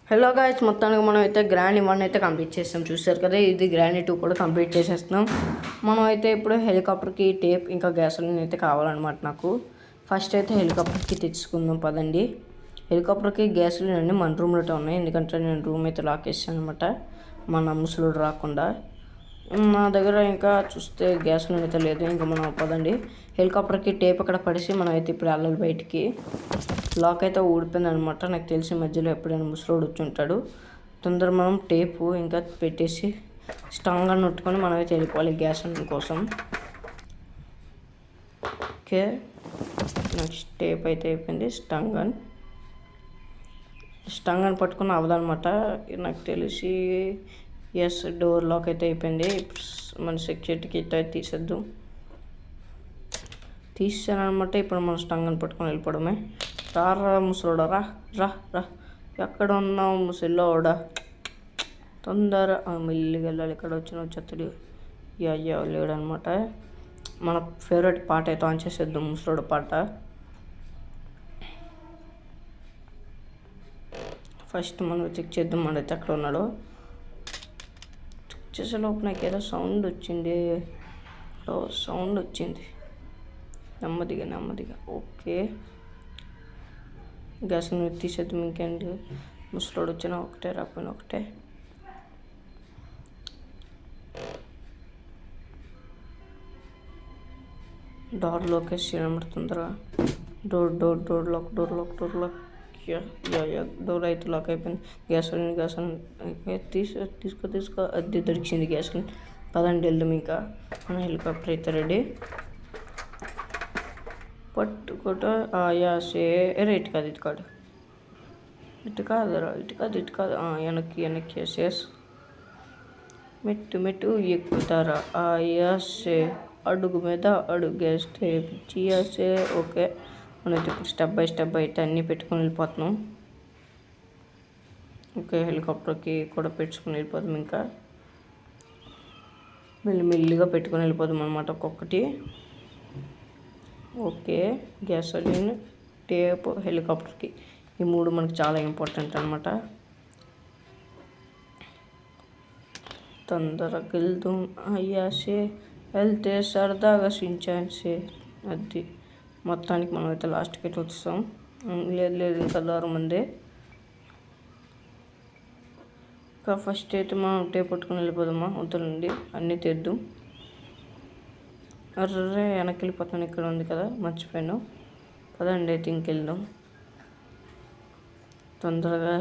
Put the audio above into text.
Hello guys, మొత్తానికి మనం అయితే గ్రాండ్ 1 అయితే కంప్లీట్ చేస్తాం. చూసారు కదా, ఇది గ్రాండ్ 2 కూడా కంప్లీట్ చేసేస్తున్నాం. మనం అయితే ఇప్పుడు హెలికాప్టర్కి టేప్ ఇంకా గ్యాసోలిన్ అయితే కావాలన్నమాట. నాకు ఫస్ట్ అయితే హెలికాప్టర్కి తెచ్చుకుందాం పదండి. హెలికాప్టర్కి గ్యాసోలిన్ అన్నీ మన రూమ్లో ఉన్నాయి, ఎందుకంటే నేను రూమ్ అయితే లాక్ చేసాను అనమాట, మన ముసలుడు రాకుండా. నా దగ్గర ఇంకా చూస్తే గ్యాసోలిన్ అయితే లేదు. ఇంకా మనం పదండి, హెలికాప్టర్కి టేప్ అక్కడ పడేసి మనం అయితే ఇప్పుడు వెళ్ళాలి బయటికి. లాక్ అయితే ఊడిపోయింది అనమాట. నాకు తెలిసి మధ్యలో ఎప్పుడైనా ముసలోడు వచ్చి ఉంటాడు. తొందర మనం టేపు ఇంకా పెట్టేసి స్ట్రాంగ్గా నొట్టుకొని మనం అయితే వెళ్ళిపోవాలి గ్యాస్ కోసం. ఓకే, నెక్స్ట్ టేప్ అయితే అయిపోయింది. స్ట్రాంగ్ అని పట్టుకుని అవ్వదనమాట నాకు తెలిసి. ఎస్, డోర్ లాక్ అయితే అయిపోయింది. మన సెక్యూరిటీకి అయితే తీసేద్దాం. తీసాను అనమాట. ఇప్పుడు మనం స్ట్రాంగ్ అని పట్టుకొని వెళ్ళిపోవడమే. రా ముసలోడా, రా రా రా ఎక్కడ ఉన్నావు ముసలోడా, తొందర మెల్లిగా వెళ్ళాలి. ఇక్కడ వచ్చిన చెత్తడి అయ్యా లేడనమాట. మన ఫేవరెట్ పాట అయితే ఆన్ చేసేద్దాం, ముసలోడ పాట. ఫస్ట్ మనం చెక్ చేద్దాం మనైతే ఎక్కడ ఉన్నాడో. చెక్ చేసేలోపు నాకు ఏదో సౌండ్ వచ్చింది. నెమ్మదిగా. ఓకే, గ్యాస్ తీసేద్దాం. ఇంకేంటి, ముసలోడు వచ్చినా ఒకటే, రాకపోయినా ఒకటే. డోర్ లాక్ వేసి తొందరగా. Door lock. డోర్ అయితే లాక్ అయిపోయింది. గ్యాసోలిన్ తీసుకో. అది దొరికింది గ్యాసోలిన్. పదండి వెళ్దాం. ఇంకా మన హెలికాప్టర్ అయితే రెడీ. పట్టుకోట ఆయాసే. ఇటు కాదు వెనక్కి. ఎస్, మెట్టు ఎక్కుతారా ఆయాసే, అడుగు మీద అడుగేస్తే పిచ్చియాసే. ఓకే, మనం ఇప్పుడు స్టెప్ బై స్టెప్ అయితే అన్నీ పెట్టుకొని వెళ్ళిపోతున్నాం. ఓకే, హెలికాప్టర్కి కూడా పెట్టుకుని వెళ్ళిపోతాం. ఇంకా మెల్లిగా పెట్టుకొని వెళ్ళిపోతాం అనమాట ఒక్కొక్కటి. ఓకే, గ్యాసోలిన్, టేప్, హెలికాప్టర్కి ఈ 3 మనకు చాలా ఇంపార్టెంట్ అనమాట. తొందరగా వెళ్దాం అయ్యాసే, వెళ్తే సరదాగా సించాన్సే. అది మొత్తానికి మనం అయితే లాస్ట్కి అయితే వచ్చేస్తాం. లేదు ఇంకా దూరం ఉంది. ఇంకా ఫస్ట్ అయితే మనం టేప్ పట్టుకుని వెళ్ళిపోదామా వద్దులండి, అన్నీ తెద్దాం. అర్రే వెనక్కి వెళ్ళిపోతాను, ఇక్కడ ఉంది కదా, మర్చిపోయాను. పదండి అయితే ఇంకెళ్దాం తొందరగా.